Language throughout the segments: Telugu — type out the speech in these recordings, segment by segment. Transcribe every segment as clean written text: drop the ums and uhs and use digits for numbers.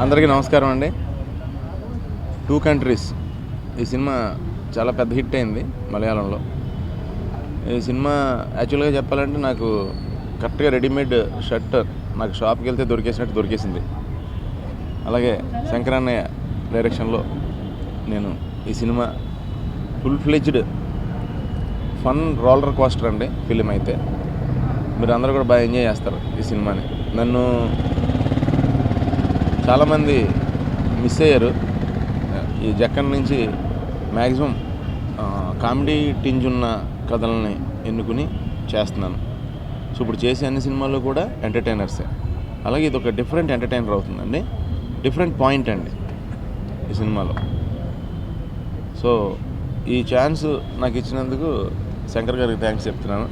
అందరికీ నమస్కారం అండి. టూ కంట్రీస్ ఈ సినిమా చాలా పెద్ద హిట్ అయింది మలయాళంలో. ఈ సినిమా యాక్చువల్గా చెప్పాలంటే నాకు కరెక్ట్గా రెడీమేడ్ షర్ట్ నాకు షాప్కి వెళ్తే దొరికేసినట్టు దొరికేసింది. అలాగే శంకరన్నయ్య డైరెక్షన్లో నేను ఈ cinema full fledged fun roller coaster అండి. ఫిలిం అయితే మీరు అందరూ కూడా బాగా ఎంజాయ్ చేస్తారు ఈ సినిమాని. నన్ను చాలామంది మిస్ అయ్యారు. ఈ జక్కన్ నుంచి మ్యాక్సిమం కామెడీ టింజ్ ఉన్న కథలని ఎన్నుకుని చేస్తున్నాను. సో ఇప్పుడు చేసే అన్ని సినిమాల్లో కూడా ఎంటర్టైనర్సే. అలాగే ఇది ఒక డిఫరెంట్ ఎంటర్టైనర్ అవుతుందండి. డిఫరెంట్ పాయింట్ అండి ఈ సినిమాలో. సో ఈ ఛాన్స్ నాకు ఇచ్చినందుకు శంకర్ గారికి థ్యాంక్స్ చెప్తున్నాను.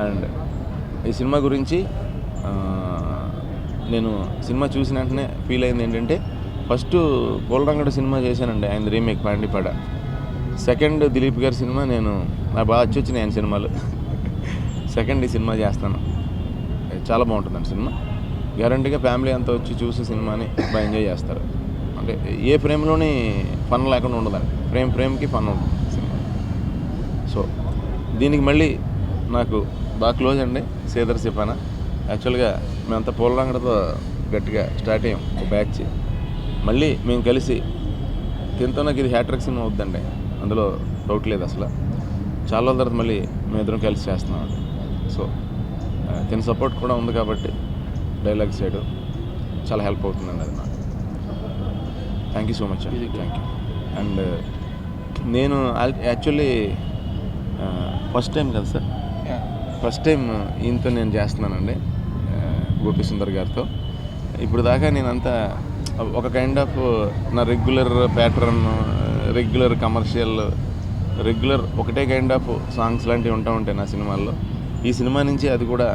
అండ్ ఈ సినిమా గురించి నేను సినిమా చూసిన వెంటనే ఫీల్ అయింది ఏంటంటే, ఫస్ట్ పోలరంగడు సినిమా చేశానండి, ఆయన రీమేక్ పాండిపడ. సెకండ్ దిలీప్ గారి సినిమా నాకు బాగా వచ్చినాయి ఆయన సినిమాలు. సెకండ్ ఈ సినిమా చేస్తాను. చాలా బాగుంటుందండి సినిమా. గ్యారంటీగా ఫ్యామిలీ అంతా వచ్చి చూసే సినిమాని బాగా ఎంజాయ్ చేస్తారు. అంటే ఏ ఫ్రేమ్లోని ఫన్ లేకుండా ఉండదండి. ఫ్రేమ్కి ఫన్ ఉంటుంది సినిమా. సో దీనికి మళ్ళీ నాకు బాగా క్లోజ్ అండి శ్రీధర్ సిపానా. యాక్చువల్గా మేమంతా పోలరంగడతో గట్టిగా స్టార్ట్ అయ్యాం ఒక బ్యాచ్. మళ్ళీ మేము కలిసి తింతో నాకు ఇది హ్యాట్రిక్ సినిమా అవుద్దండి, అందులో డౌట్ లేదు అసలు. చాలా రోజుల తర్వాత మళ్ళీ మేమిద్దరం కలిసి చేస్తున్నాం. సో తిన సపోర్ట్ కూడా ఉంది కాబట్టి డైలాగ్ సైడ్ చాలా హెల్ప్ అవుతుందండి అది నాకు. థ్యాంక్ యూ సో మచ్ అండి. Thank you. అండ్ నేను యాక్చువల్లీ ఫస్ట్ టైం కదా సార్, ఫస్ట్ టైం ఈయనతో నేను చేస్తున్నానండి, గోపి సుందర్ గారితో. ఇప్పుడు దాకా నేనంతా ఒక కైండ్ ఆఫ్ నా regular pattern, regular commercial, regular ఒకటే కైండ్ ఆఫ్ సాంగ్స్ లాంటివి ఉంటాయి నా సినిమాల్లో. ఈ సినిమా నుంచి అది కూడా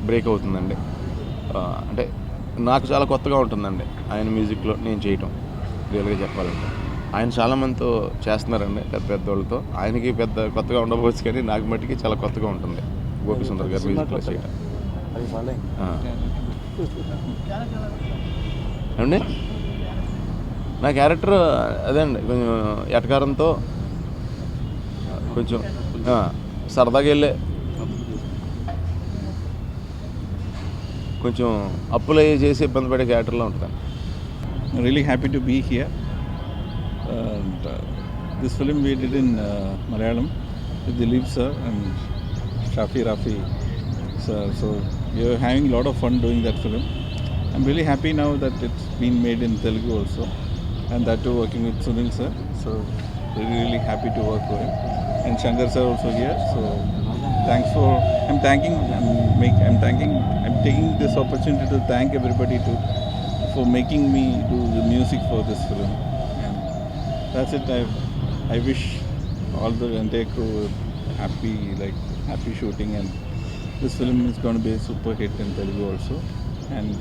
బ్రేక్ అవుతుందండి. అంటే నాకు చాలా కొత్తగా ఉంటుందండి ఆయన మ్యూజిక్లో నేను చేయటం. రియల్గా చెప్పాలంటే ఆయన చాలామందితో చేస్తున్నారండి, పెద్ద వాళ్ళతో. ఆయనకి పెద్ద కొత్తగా ఉండకపోవచ్చు, కానీ నాకు మట్టికి చాలా కొత్తగా ఉంటుంది గోపి సుందర్ గారు మ్యూజిక్లో చేయటం. ఏమండి నా క్యారెక్టర్ అదే అండి, కొంచెం ఎటకారంతో కొంచెం సరదాగా వెళ్ళే, కొంచెం అప్పులు చేసి ఇబ్బంది పడే క్యారెక్టర్లో ఉంటుంది. Really happy to be here. And, this film we did in Malayalam with Dilip sir and Shafi Rafi sir. So we are having a lot of fun doing that film. I'm really happy now that it's been made in Telugu also, and that too working with Sunil sir. So really happy to work with him. And Shankar sir also here. So thanks for. I'm taking this opportunity to thank everybody for making me do the music for this film. And that's it. I wish all the entire crew happy shooting, and this film is going to be a super hit in Telugu also. And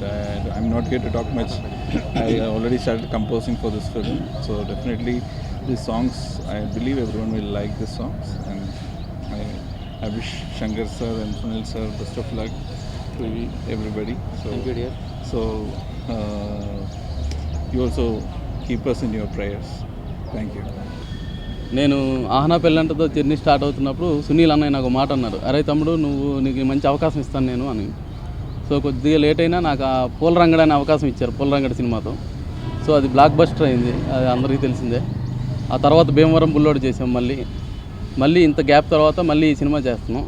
I'm not here to talk much. I already started composing for this film, so definitely these songs, I believe everyone will like these songs. And I wish Shankar sir and Sunil sir best of luck to everybody. So thank you, dear. So you also keep us in your prayers. Thank you. నేను ఆహనా పెళ్ళంటతో జర్నీ స్టార్ట్ అవుతున్నప్పుడు సునీల్ అన్నయ్య నాకు మాట అన్నారు, అరే తమ్ముడు నీకు మంచి అవకాశం ఇస్తాను నేను అని. సో కొద్దిగా లేట్ అయినా నాకు ఆ పోలరంగడ్ అనే అవకాశం ఇచ్చారు పోలరంగడ్ సినిమాతో. సో అది బ్లాక్ బస్టర్ అయింది, అది అందరికీ తెలిసిందే. ఆ తర్వాత భీమవరం బుల్లోడు చేసాం. మళ్ళీ ఇంత గ్యాప్ తర్వాత మళ్ళీ ఈ సినిమా చేస్తున్నాం.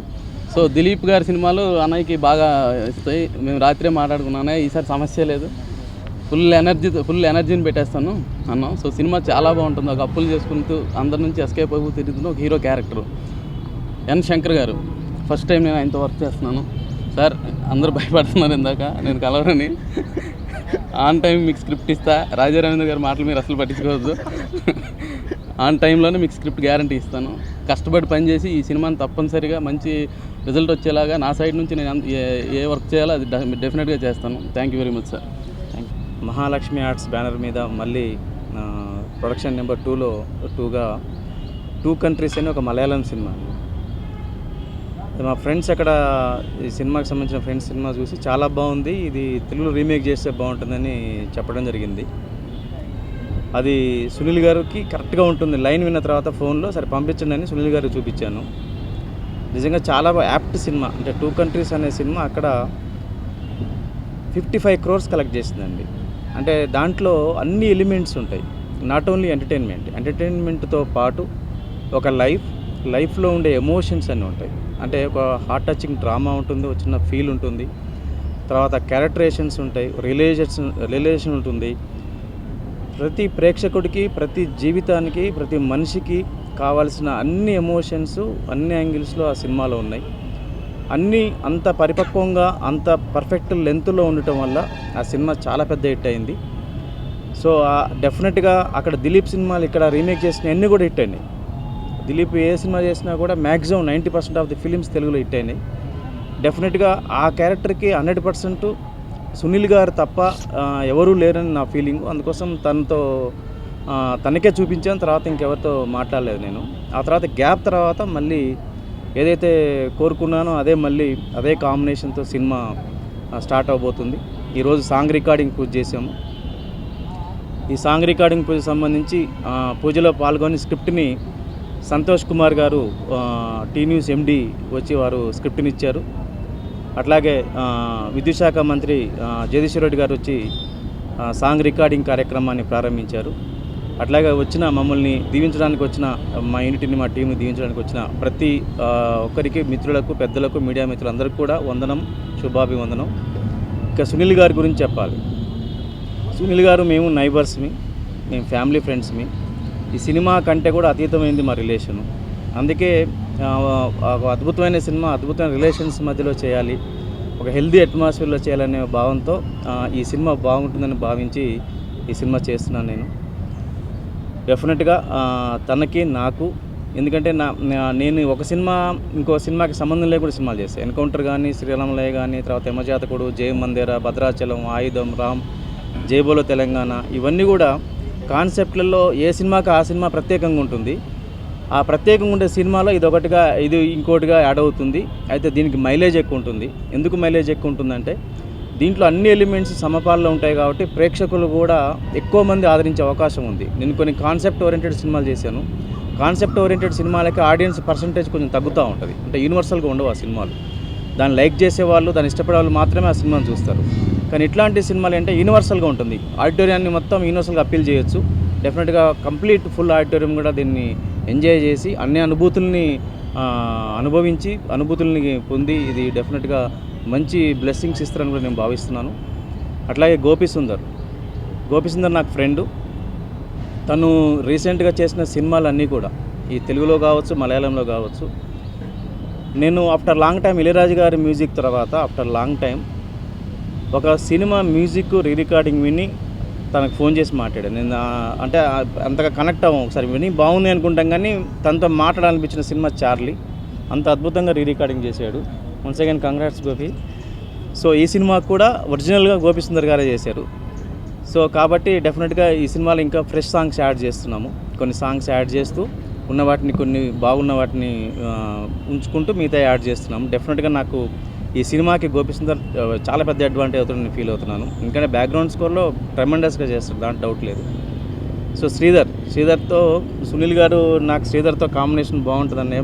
సో దిలీప్ గారి సినిమాలు అన్నయ్యకి బాగా ఇస్తాయి. మేము రాత్రే మాట్లాడుకున్నానే, ఈసారి సమస్య లేదు, ఫుల్ ఎనర్జీని పెట్టేస్తాను అన్నాం. సో సినిమా చాలా బాగుంటుంది. ఒక అప్పులు చేసుకుంటూ అందరి నుంచి ఎస్కేప్ అయిపోతూ తిరుగుతున్న ఒక హీరో క్యారెక్టర్ ఎన్ శంకర్ గారు. ఫస్ట్ టైం నేను ఆయనతో వర్క్ చేస్తున్నాను. సార్ అందరూ భయపడుతున్నారు ఇందాక నేను కలవరని. ఆన్ టైం మీకు స్క్రిప్ట్ ఇస్తా, రాజా రవీంద్ర గారి మాటలు మీరు అసలు పట్టించుకోవద్దు. ఆన్ టైంలోనే మీకు స్క్రిప్ట్ గ్యారంటీ ఇస్తాను. కష్టపడి పనిచేసి ఈ సినిమాని తప్పనిసరిగా మంచి రిజల్ట్ వచ్చేలాగా నా సైడ్ నుంచి నేను ఏ వర్క్ చేయాలో అది డెఫినెట్గా చేస్తాను. Thank you very much sir. Thank you. Mahalakshmi arts banner మీద మళ్ళీ ప్రొడక్షన్ నెంబర్ 2గా టూ కంట్రీస్ అని ఒక మలయాళం సినిమా. మా ఫ్రెండ్స్ అక్కడ ఈ సినిమాకి సంబంధించిన ఫ్రెండ్స్ సినిమా చూసి చాలా బాగుంది, ఇది తెలుగులో రీమేక్ చేస్తే బాగుంటుందని చెప్పడం జరిగింది. అది సునీల్ గారికి కరెక్ట్గా ఉంటుంది. లైన్ విన్న తర్వాత ఫోన్లో సరే పంపించండి అని సునీల్ గారికి చూపించాను. నిజంగా చాలా యాప్ట్ సినిమా. అంటే 2 కంట్రీస్ అనే సినిమా అక్కడ 55 crores కలెక్ట్ చేసిందండి. అంటే దాంట్లో అన్ని ఎలిమెంట్స్ ఉంటాయి. నాట్ ఓన్లీ ఎంటర్టైన్మెంట్తో పాటు ఒక లైఫ్లో ఉండే ఎమోషన్స్ అన్నీ ఉంటాయి. అంటే ఒక హార్ట్ టచింగ్ డ్రామా ఉంటుంది, ఒక చిన్న ఫీల్ ఉంటుంది, తర్వాత క్యారెక్టరేషన్స్ ఉంటాయి, రిలేషన్ ఉంటుంది. ప్రతి ప్రేక్షకుడికి, ప్రతి జీవితానికి, ప్రతి మనిషికి కావాల్సిన అన్ని ఎమోషన్స్ అన్ని యాంగిల్స్లో ఆ సినిమాలో ఉన్నాయి. అన్నీ అంత పరిపక్వంగా అంత పర్ఫెక్ట్ లెంత్లో ఉండటం వల్ల ఆ సినిమా చాలా పెద్ద హిట్ అయింది. సో డెఫినెట్గా అక్కడ దిలీప్ సినిమాలు ఇక్కడ రీమేక్ చేసిన అన్నీ కూడా హిట్ అయినాయి. దిలీప్ ఏ సినిమా చేసినా కూడా మ్యాక్సిమం 90% ఆఫ్ ది ఫిలిమ్స్ తెలుగులో హిట్ అయినాయి. డెఫినెట్గా ఆ క్యారెక్టర్కి 100% సునీల్ గారు తప్ప ఎవరూ లేరని నా ఫీలింగ్. అందుకోసం తనకే చూపించాను, తర్వాత ఇంకెవరితో మాట్లాడలేదు నేను. ఆ తర్వాత గ్యాప్ తర్వాత మళ్ళీ ఏదైతే కోరుకున్నానో అదే కాంబినేషన్తో సినిమా స్టార్ట్ అవబోతుంది. ఈరోజు సాంగ్ రికార్డింగ్ పూజ చేసాము. ఈ సాంగ్ రికార్డింగ్ పూజ సంబంధించి పూజలో పాల్గొని స్క్రిప్ట్ని సంతోష్ కుమార్ గారు టీ న్యూస్ ఎండి వచ్చి వారు స్క్రిప్ట్ని ఇచ్చారు. అట్లాగే విద్యుత్ శాఖ మంత్రి జగదీశ్వర్ రెడ్డి గారు వచ్చి సాంగ్ రికార్డింగ్ కార్యక్రమాన్ని ప్రారంభించారు. అట్లాగే మమ్మల్ని దీవించడానికి వచ్చిన మా యూనిట్ని, మా టీంని దీవించడానికి వచ్చిన ప్రతి ఒక్కరికి, మిత్రులకు, పెద్దలకు, మీడియా మిత్రులందరికీ కూడా వందనం, శుభాభివందనం. ఇక సునీల్ గారి గురించి చెప్పాలి. సునీల్ గారు మేము నైబర్స్మి, మేము ఫ్యామిలీ ఫ్రెండ్స్మి. ఈ సినిమా కంటే కూడా అతీతమైంది మా రిలేషను. అందుకే ఒక అద్భుతమైన సినిమా, అద్భుతమైన రిలేషన్స్ మధ్యలో చేయాలి, ఒక హెల్దీ అట్మాస్ఫియర్లో చేయాలనే భావంతో ఈ సినిమా బాగుంటుందని భావించి ఈ సినిమా చేస్తున్నాను నేను. డెఫినెట్గా తనకి, నాకు, ఎందుకంటే నేను ఒక సినిమా ఇంకో సినిమాకి సంబంధం లేకుండా సినిమాలు చేస్తాను. ఎన్కౌంటర్ కానీ, శ్రీరామలయ్య కానీ, తర్వాత యమజాతకుడు, జయ మందిర, భద్రాచలం, ఆయుధం, రామ్, జైబోలో తెలంగాణ, ఇవన్నీ కూడా కాన్సెప్ట్లలో ఏ సినిమాకి ఆ సినిమా ప్రత్యేకంగా ఉంటుంది. ఆ ప్రత్యేకంగా ఉండే సినిమాలో ఇది ఇంకోటిగా యాడ్ అవుతుంది. అయితే దీనికి మైలేజ్ ఎక్కువ ఉంటుంది. ఎందుకు మైలేజ్ ఎక్కువ ఉంటుందంటే దీంట్లో అన్ని ఎలిమెంట్స్ సమపాల్లో ఉంటాయి కాబట్టి ప్రేక్షకులు కూడా ఎక్కువ మంది ఆదరించే అవకాశం ఉంది. నేను కొన్ని కాన్సెప్ట్ ఓరియంటెడ్ సినిమాలు చేశాను. కాన్సెప్ట్ ఓరియంటెడ్ సినిమాలకి ఆడియన్స్ పర్సంటేజ్ కొంచెం తగ్గుతూ ఉంటుంది. అంటే యూనివర్సల్గా ఉండవు ఆ సినిమాలు. దాన్ని లైక్ చేసేవాళ్ళు, దాన్ని ఇష్టపడే వాళ్ళు మాత్రమే ఆ సినిమాను చూస్తారు. కానీ ఇట్లాంటి సినిమాలు అంటే యూనివర్సల్గా ఉంటుంది. ఆడిటోరియాన్ని మొత్తం యూనివర్సల్గా అప్పీల్ చేయొచ్చు. డెఫినెట్గా కంప్లీట్ ఫుల్ ఆడిటోరియం కూడా దీన్ని ఎంజాయ్ చేసి అన్ని అనుభూతుల్ని అనుభవించి అనుభూతుల్ని పొంది ఇది డెఫినెట్గా మంచి బ్లెస్సింగ్స్ ఇస్తారని కూడా నేను భావిస్తున్నాను. అట్లాగే గోపీసుందర్ నాకు ఫ్రెండు. తను రీసెంట్గా చేసిన సినిమాలన్నీ కూడా ఈ తెలుగులో కావచ్చు, మలయాళంలో కావచ్చు, నేను ఆఫ్టర్ లాంగ్ టైం ఇళయరాజు గారి మ్యూజిక్ తర్వాత ఆఫ్టర్ లాంగ్ టైం ఒక సినిమా మ్యూజిక్ రికార్డింగ్ విని తనకు ఫోన్ చేసి మాట్లాడాను. నేను అంటే అంతగా కనెక్ట్ అవ్వం. ఒకసారి విని బాగుంది అనుకుంటాం, కానీ తనతో మాట్లాడాలనిపించిన సినిమా చార్లీ. అంత అద్భుతంగా రికార్డింగ్ చేశాడు. Once again congrats Gopi. So ఈ సినిమా కూడా ఒరిజినల్గా గోపీసుందర్ గారే చేశారు. సో కాబట్టి డెఫినెట్గా ఈ సినిమాలో ఇంకా ఫ్రెష్ సాంగ్స్ యాడ్ చేస్తున్నాము. కొన్ని సాంగ్స్ యాడ్ చేస్తూ ఉన్న వాటిని, కొన్ని బాగున్న వాటిని ఉంచుకుంటూ మిగతా యాడ్ చేస్తున్నాము. డెఫినెట్గా నాకు ఈ సినిమాకి గోపీసుందర్ చాలా పెద్ద అడ్వాంటేజ్ అవుతుందని నేను ఫీల్ అవుతున్నాను. ఎందుకంటే బ్యాక్గ్రౌండ్ స్కోర్లో ట్రెమెండస్గా చేస్తారు, దాంట్లో డౌట్ లేదు. సో శ్రీధర్తో సునీల్ గారు, నాకు శ్రీధర్తో కాంబినేషన్ బాగుంటుందని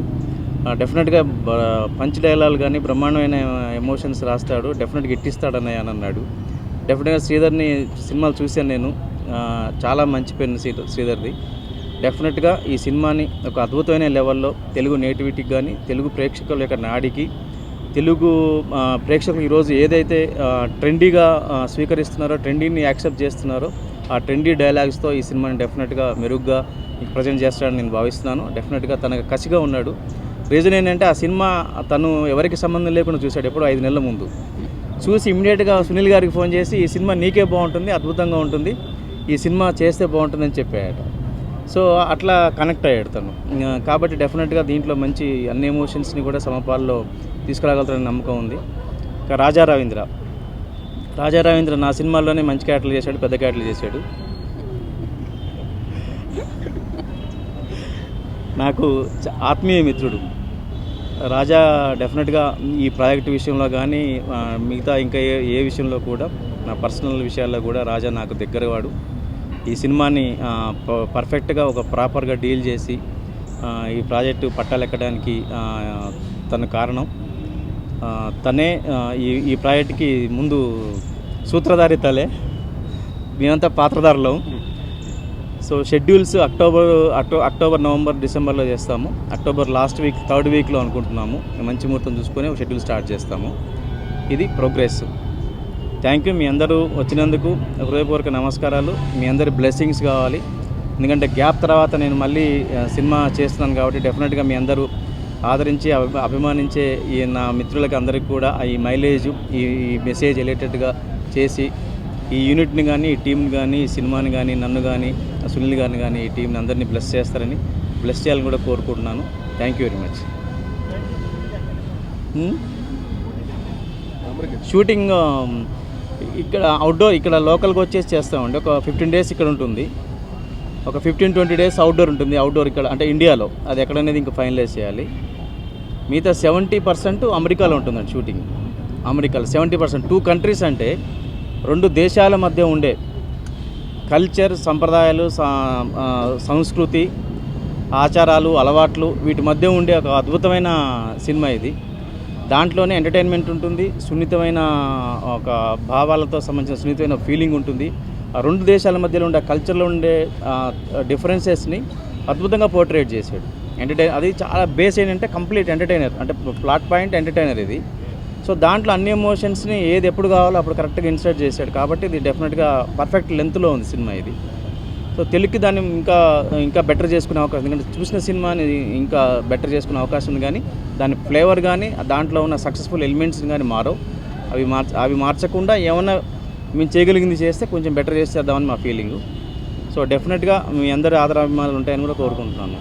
డెఫినెట్గా పంచ్ డైలాగ్ కానీ బ్రహ్మాండమైన ఎమోషన్స్ రాస్తాడు, డెఫినెట్గా ఇట్టిస్తాడని అని అన్నాడు. డెఫినెట్గా శ్రీధర్ని సినిమాలు చూశాను నేను. చాలా మంచి పేరు శ్రీధర్ది. డెఫినెట్గా ఈ సినిమాని ఒక అద్భుతమైన లెవెల్లో తెలుగు నేటివిటీకి కానీ, తెలుగు ప్రేక్షకుల యొక్క నాడికి, తెలుగు ప్రేక్షకులు ఈరోజు ఏదైతే ట్రెండీగా స్వీకరిస్తున్నారో, ట్రెండీని యాక్సెప్ట్ చేస్తున్నారో, ఆ ట్రెండీ డైలాగ్స్తో ఈ సినిమాని డెఫినెట్గా మెరుగ్గా ప్రజెంట్ చేస్తాడని నేను భావిస్తున్నాను. డెఫినెట్గా తనకు కసిగా ఉన్నాడు. రీజన్ ఏంటంటే ఆ సినిమా తను ఎవరికి సంబంధం లేకుండా చూశాడు, ఎప్పుడో 5 నెలల ముందు చూసి ఇమ్మీడియట్గా సునీల్ గారికి ఫోన్ చేసి ఈ సినిమా నీకే బాగుంటుంది, అద్భుతంగా ఉంటుంది, ఈ సినిమా చేస్తే బాగుంటుందని చెప్పాడు. సో అట్లా కనెక్ట్ అయ్యాడు తను. కాబట్టి డెఫినెట్గా దీంట్లో మంచి అన్ని ఎమోషన్స్ని కూడా సమపాల్లో తీసుకురాగలుగుతారని నమ్మకం ఉంది. ఇంకా రాజా రవీంద్ర నా సినిమాల్లోనే మంచి క్యారెక్టర్లు చేశాడు, పెద్ద క్యారెక్టర్లు చేశాడు. నాకు ఆత్మీయ మిత్రుడు. రాజా డెఫినెట్గా ఈ ప్రాజెక్ట్ విషయంలో కానీ మిగతా ఇంకా ఏ విషయంలో కూడా నా పర్సనల్ విషయాల్లో కూడా రాజా నాకు దగ్గరవాడు. ఈ సినిమాని పర్ఫెక్ట్గా ఒక ప్రాపర్గా డీల్ చేసి ఈ ప్రాజెక్టు పట్టాలెక్కడానికి తన కారణం. తనే ఈ ప్రాజెక్ట్కి ముందు సూత్రధారి తలే, మేమంతా పాత్రధారులం. సో షెడ్యూల్స్ అక్టోబర్ నవంబర్ డిసెంబర్లో చేస్తాము. అక్టోబర్ లాస్ట్ వీక్ 3rd వీక్లో అనుకుంటున్నాము. మంచి ముహూర్తం చూసుకొని ఒక షెడ్యూల్ స్టార్ట్ చేస్తాము. ఇది ప్రోగ్రెస్. Thank you. మీ అందరూ వచ్చినందుకు హృదయపూర్వక నమస్కారాలు. మీ అందరి బ్లెస్సింగ్స్ కావాలి. ఎందుకంటే గ్యాప్ తర్వాత నేను మళ్ళీ సినిమా చేస్తున్నాను కాబట్టి డెఫినెట్గా మీ అందరూ ఆదరించి అభిమానించే ఈ నా మిత్రులకి అందరికీ కూడా ఈ మైలేజ్ ఈ మెసేజ్ రిలేటెడ్గా చేసి ఈ యూనిట్ని కానీ ఈ టీంని కానీ ఈ సినిమాని కానీ నన్ను కానీ సునీల్ గారిని కానీ ఈ టీంని అందరినీ బ్లెస్ చేస్తారని బ్లెస్ చేయాలని కూడా కోరుకుంటున్నాను. Thank you very much. Shooting ఇక్కడ అవుట్డోర్, ఇక్కడ లోకల్గా వచ్చేసి చేస్తామండి. ఒక 15 days ఇక్కడ ఉంటుంది, ఒక 15-20 days అవుట్డోర్ ఉంటుంది. అవుట్డోర్ ఇక్కడ అంటే ఇండియాలో, అది ఎక్కడనేది ఇంకా ఫైనలైజ్ చేయాలి. మిగతా 70% అమెరికాలో ఉంటుందండి షూటింగ్. అమెరికాలో 70%. 2 countries అంటే 2 దేశాల మధ్య ఉండే కల్చర్, సంప్రదాయాలు, సంస్కృతి, ఆచారాలు, అలవాట్లు వీటి మధ్య ఉండే ఒక అద్భుతమైన సినిమా ఇది. దాంట్లోనే ఎంటర్టైన్మెంట్ ఉంటుంది, సున్నితమైన ఒక భావాలతో సంబంధించిన సున్నితమైన ఫీలింగ్ ఉంటుంది. ఆ 2 దేశాల మధ్యలో ఉండే కల్చర్లో ఉండే డిఫరెన్సెస్ని అద్భుతంగా పోర్ట్రేట్ చేశాడు. అది చాలా బేస్ ఏంటంటే కంప్లీట్ ఎంటర్టైనర్, అంటే ప్లాట్ పాయింట్ ఎంటర్టైనర్ ఇది. సో దాంట్లో అన్ని ఎమోషన్స్ని ఏది ఎప్పుడు కావాలో అప్పుడు కరెక్ట్గా ఇన్సర్ట్ చేశాడు కాబట్టి ఇది డెఫినెట్గా పర్ఫెక్ట్ లెంత్లో ఉంది సినిమా ఇది. సో తెలుగుకి దాన్ని ఇంకా బెటర్ చేసుకునే అవకాశం, ఎందుకంటే చూసిన సినిమాని ఇంకా బెటర్ చేసుకునే అవకాశం ఉంది. కానీ దాని ఫ్లేవర్ కానీ దాంట్లో ఉన్న సక్సెస్ఫుల్ ఎలిమెంట్స్ని కానీ మారవు. అవి మార్చకుండా ఏమన్నా మేము చేయగలిగింది చేస్తే కొంచెం బెటర్ చేసేద్దామని మా ఫీలింగు. సో డెఫినెట్గా మీ అందరి ఆదరాభిమానాలు ఉంటాయని కూడా కోరుకుంటున్నాను.